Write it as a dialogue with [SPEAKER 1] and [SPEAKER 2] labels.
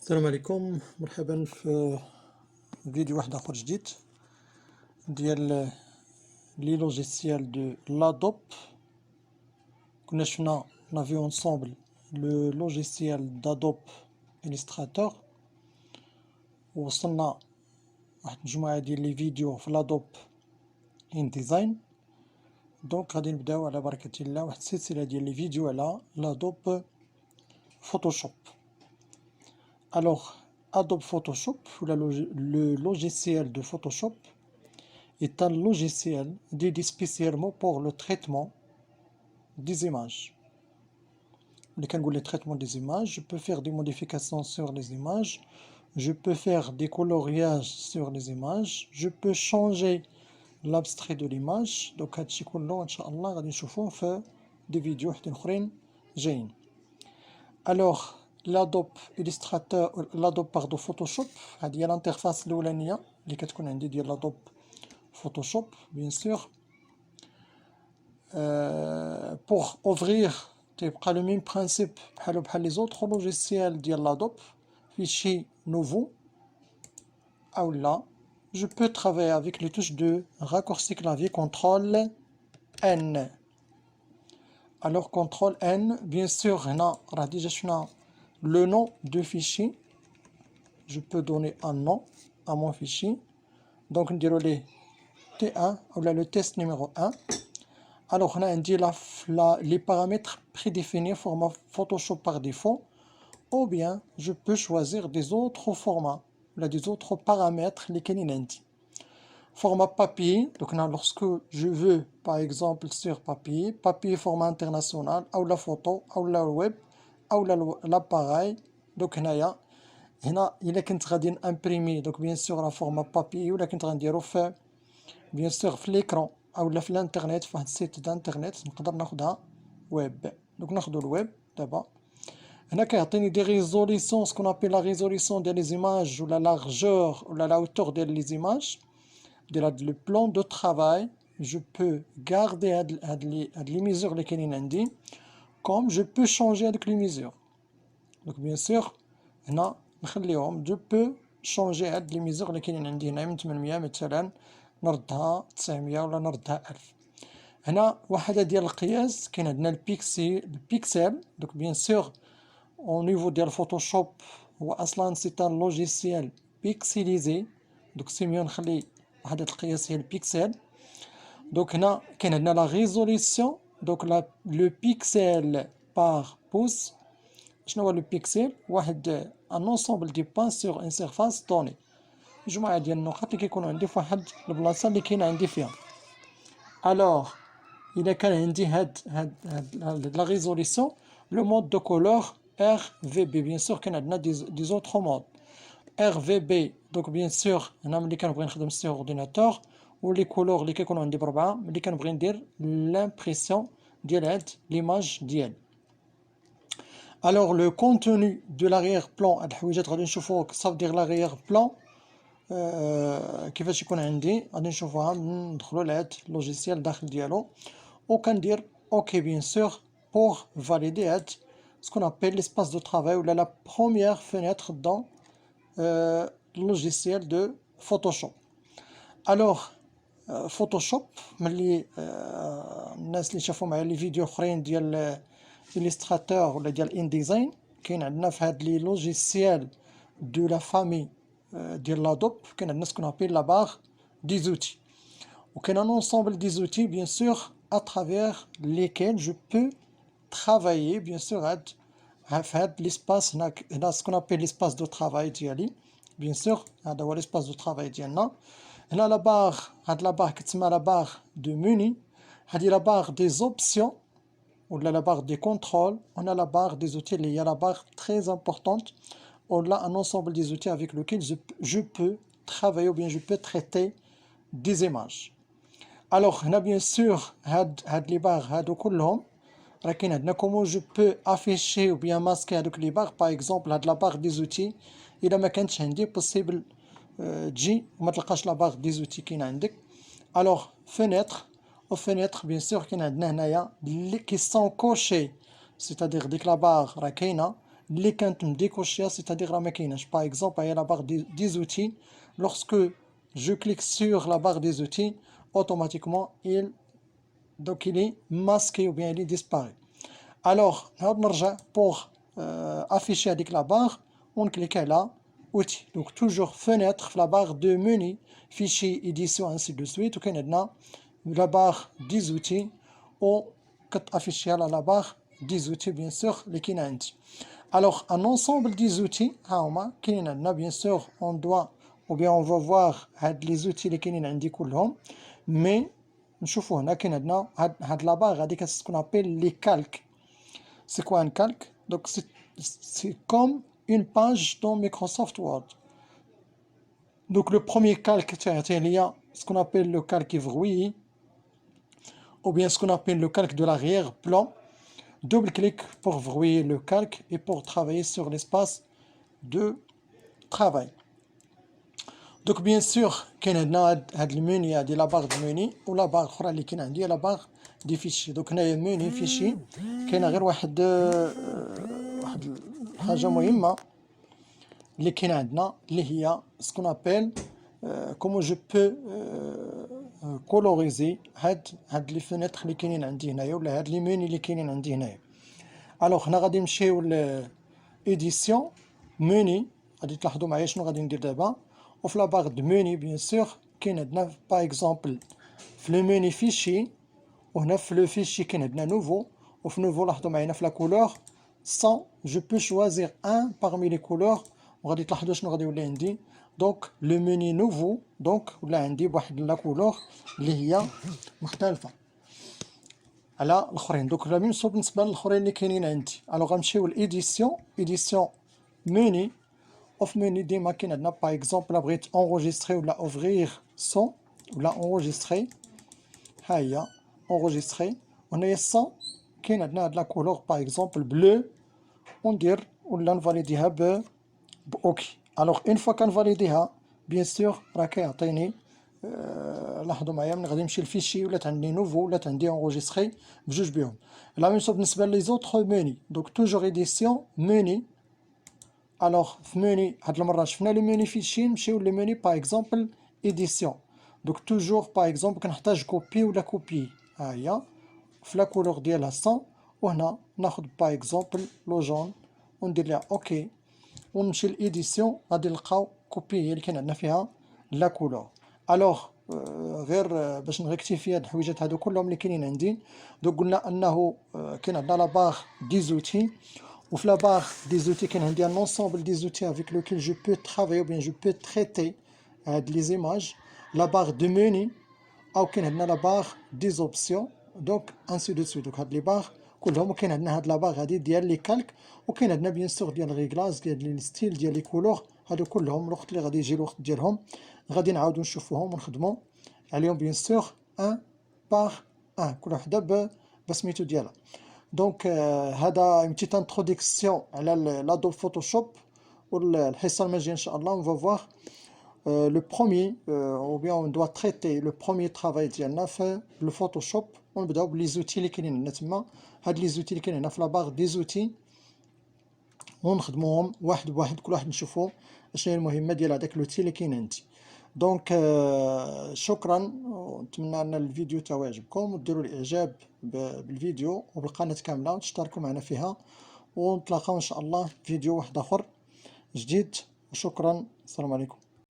[SPEAKER 1] السلام عليكم، مرحبا في فيديو واحد اخر جديد ديال لي لوجيسيال دو لادوب. كنا شفنا نافيو انصومبل لو لوجيسيال دادوب إليستراتور، ووصلنا واحد المجموعة ديال لي فيديو في لادوب ان ديزاين. دونك غادي نبداو على بركة الله واحد السلسلة ديال لي فيديو على لادوب فوتوشوب. Alors, Adobe Photoshop, ou le logiciel de Photoshop, est un logiciel dédié spécialement pour le traitement des images. Le traitement des images, je peux faire des modifications sur les images, je peux faire des coloriages sur les images, je peux changer l'abstrait de l'image. Donc, هادشي كله إن شاء الله غادي نشوفوه في des فيديو وحدين أخرين جايين. Alors, l'Adobe Illustrator, l'Adobe pardon Photoshop, هذه هي l'interface الأولانية اللي كتكون عندي ديال l'Adobe Photoshop, bien sûr. Pour ouvrir, تيبقى le même principe بحال les autres logiciels ديال l'Adobe, fichier nouveau, ou là, je peux travailler avec les touches de raccourci clavier CTRL N. Alors CTRL N, bien sûr, هنا راه ديجا شفنا le nom de fichier. Je peux donner un nom à mon fichier. Donc, on dirait T1 ou là, le test numéro 1. Alors, on a dit les paramètres prédéfinis format Photoshop par défaut. Ou bien, je peux choisir des autres formats, là, des autres paramètres, lesquels il indique. Format papier, donc lorsque je veux, par exemple, sur papier, format international, ou la photo, ou la web, ou l'appareil. Donc, هنا إلا كنت غادي نامبريمي دوك بيان سور راه فورما بابي، ولا كنت غنديرو في بيان سور في ليكرون اولا في الانترنت في واحد السيت دانترنت نقدر ناخدها ويب. دوك ناخدو الويب دابا. هنا كيعطيني دي ريزوليسيون سكون ابيل لا ريزوليسيون ديال لي زيماج ولا لارجور ولا لا هوتور ديال لي زيماج ديال هاد لو بلان دو ترافاي. جو بو غاردي هاد لي ميزور اللي كاينين عندي كوم جو بو شونجي هادوك لي ميزور. دوك بيان سور هنا نخليهم جو بو شونجي هاد لي ميزور اللي كاينين عندي هنا من 800 مثلا نردها 900 ولا نردها 1000. هنا واحدة ديال القياس كاين عندنا البيكسل. دوك بيان سور او نيفو ديال فوتوشوب هو اصلا سي ان لوجيسيال بيكسيليزي، دوك سي ميو نخلي وحدة القياس هي البيكسل. دوك هنا كاين عندنا لا ريزوليسيون، دوك لو بيكسل بار بوس. شنو هو لو بيكسل؟ واحد ان انصومبل دي بوان سور ان سيرفاس دوني، مجموعة ديال النقط اللي كيكونوا عندي في واحد البلاصة اللي كاين عندي فيها. الوغ إلا كان عندي هاد لا ريزوليسيون لو مود دو كولور ار في بي. بيان سور كاين عندنا دي زوتر مود ار في بي. دوك بيان سور هنا ملي كنبغي نخدم سيغ اورديناتور، ولي كولور اللي كيكونوا عندي بربعة ملي كنبغي ندير لامبريسيون ديال هاد ليماج ديالي. Alors le contenu de l'arrière-plan هاد الحويجات غادي نشوفو صافي دير l'arrière-plan كيفاش يكون عندي غادي نشوفوها ندخلو لهاد اللوجيسيال داخل ديالو وكندير اوكي بيان سور بور فاليدي هاد سكون ابيل ليسباس دو ترافاي ولا لا بروميير فينيتر دون اللوجيسيال دو فوتوشوب. الوغ فوتوشوب ملي الناس اللي شافوا معايا لي فيديو اخرين ديال إليستراتور ولا ديال ان ديزاين، كاين عندنا في هاد لي لوجيسيال دو لا فامي ديال لادوب كاين عندنا سكون ابيل لا باغ دي زوتي، وكاين ان انصومبل دي زوتي بيان سور ا ترافير ليكيل جو بو ترافايي بيان سور في هاد ليسباس. هنا سكون ابيل ليسباس دو ترافاي ديالي بيان سور، هذا هو ليسباس دو ترافاي ديالنا. هنا لا باغ، هاد لا باغ كتسمى لا باغ دو موني، هادي لا باغ دي زوبسيون ولا la barre des contrôles. On a la barre des outils, il y a la barre très importante. On a un ensemble des outils avec lesquels je peux travailler ou bien je peux traiter des images. Alors, on a bien sûr les barres comment je peux afficher ou bien masquer les barres. Par exemple, la barre des outils, il a possible ما تلقاش la barre des outils qui عندك. Alors, fenêtre. Aux fenêtres, bien sûr, qu'il y a des qui sont cochées, c'est-à-dire dès que la barre est اللي كانت مديكوشيا c'est-à-dire راه ما كايناش. Par exemple هي la barre des outils, lorsque je clique sur la barre des outils, automatiquement il est masqué ou bien il disparaît. Alors نعاود نرجع pour afficher هذيك la barre, on clique على outils. Donc toujours fenêtre في la barre de menu, fichier, édition, ainsi de suite. وكاين عندنا la barre des outils و كتافيشي على la barre des outils bien sûr اللي كاينه عندي. Alors un ensemble des outils ها هما كاينين عندنا bien sûr on doit ou bien on va voir هاد les outils اللي كاينين عندي كلهم. mais نشوفوا هنا كاين عندنا هاد la barre هادي ce qu'on appelle les calques. C'est quoi un calque? Donc c'est comme une page dans Microsoft Word. Donc le premier calque il y a ce qu'on appelle le calque verrouillé ou bien ce qu'on appelle le calque de l'arrière-plan. Double-clic pour verrouiller le calque et pour travailler sur l'espace de travail. Donc bien sûr كاين عندنا هاد المنيو هادي la barre de menu و la barre اخرى اللي كاين عندي la barre des fichiers. donc هنايا menu fichier كاينه غير واحد الحاجه مهمه اللي كاينه عندنا اللي هي ce qu'on appelle comment je peux coloriser هاد لي فينيتر اللي كاينين عندي هنايا ولا هاد لي ميني اللي كاينين عندي هنايا. الوغ هنا غادي نمشيو ل ايديسيون ميني، غادي تلاحظوا معايا شنو غادي ندير دابا. وفي لا باغ دو ميني بيان سور كاين عندنا باغ اكزومبل في لو ميني فيشي، وهنا في لو فيشي كاين عندنا نوفو، وفي نوفو لاحظوا معايا في لا كولور سون جو بو شوازير ان باغمي لي كولور، وغادي تلاحظوا شنو غادي يولي عندي. دونك لو ميني نوفو دونك ولا عندي بواحد لا كولور اللي هي مختلفه على الاخرين. دونك لا ميم سو بالنسبه للاخرين اللي كاينين عندي. الوغ غنمشيو لايديسيون، ايديسيون ميني، اوف ميني ديما كاين عندنا باغ اكزومبل بغيت انغوجيستري ولا اوفرير سون ولا انغوجيستري، ها هي انغوجيستري، وهنايا السون كاين عندنا هاد لا كولور باغ اكزومبل بلو، وندير ولا نفاليديها اوكي. الوغ اون فوا كنفاليديها بيان سور راه كيعطيني لاحظوا معايا ملي غادي نمشي للفيشي ولات عندي نوفو ولات عندي انغوجيستري بجوج بهم. لا ميم سو بالنسبه لي زوطخ ميني. دونك توجور ايديسيون ميني. الوغ في ميني هاد المره شفنا لي ميني فيشي، نمشيو لي ميني باغ اكزومبل ايديسيون. دونك توجور باغ اكزومبل كنحتاج كوبي ولا كوبي، ها هي في لا كولور ديالها 100، وهنا ناخذ باغ اكزومبل لو جون وندير ليها اوكي، ونمشي لإيديسيون غادي نلقاو كوبي هي اللي كاين عندنا فيها لا كولور. الوغ غير باش نغيكتيفي هاد الحويجات هادو كلهم اللي كاينين عندي. دونك قلنا انه كاين عندنا لا باغ دي زوتي، وفي لا باغ دي زوتي كاين عندي ان انسومبل دي زوتي افيك لوكيل جو بو ترافاي او بيان جو بو تريتي هاد لي زيماج. لا باغ دو موني، او كاين عندنا لا باغ دي زوبسيون، دونك انسي دو سويت. دونك هاد لي باغ كلهم، وكاين عندنا هاد لا باغ هادي ديال لي كالك، وكاين عندنا بيان سور ديال ريغلاج ديال لي ستيل ديال لي كولور. هادو كلهم الوقت اللي غادي يجي الوقت ديالهم غادي نعاودو نشوفوهم ونخدمو عليهم بيان سور ان باغ ان، كل وحده بسميتو ديالها. دونك هذا اون بتيت انتروداكسيون على لادوب فوتوشوب، والحصه الماجيه ان شاء الله اون فا فوار لو بروميي او بيان اون دوا تريتي لو بروميي ترافاي ديالنا في لو فوتوشوب، ونبداو بلي زوتي اللي كاينين عندنا تما. هاد لي زوتي اللي كاينين هنا في لا باغ دي زوتي ونخدموهم واحد بواحد، كل واحد نشوفو شنو هي المهمه ديال هذاك لوتي اللي كاين عندي. دونك شكرا، ونتمنى ان الفيديو تاعو يعجبكم، وديروا الاعجاب بالفيديو وبالقناه كامله وتشتركوا معنا فيها، ونتلاقاو ان شاء الله في فيديو واحد اخر جديد. وشكرا، السلام عليكم.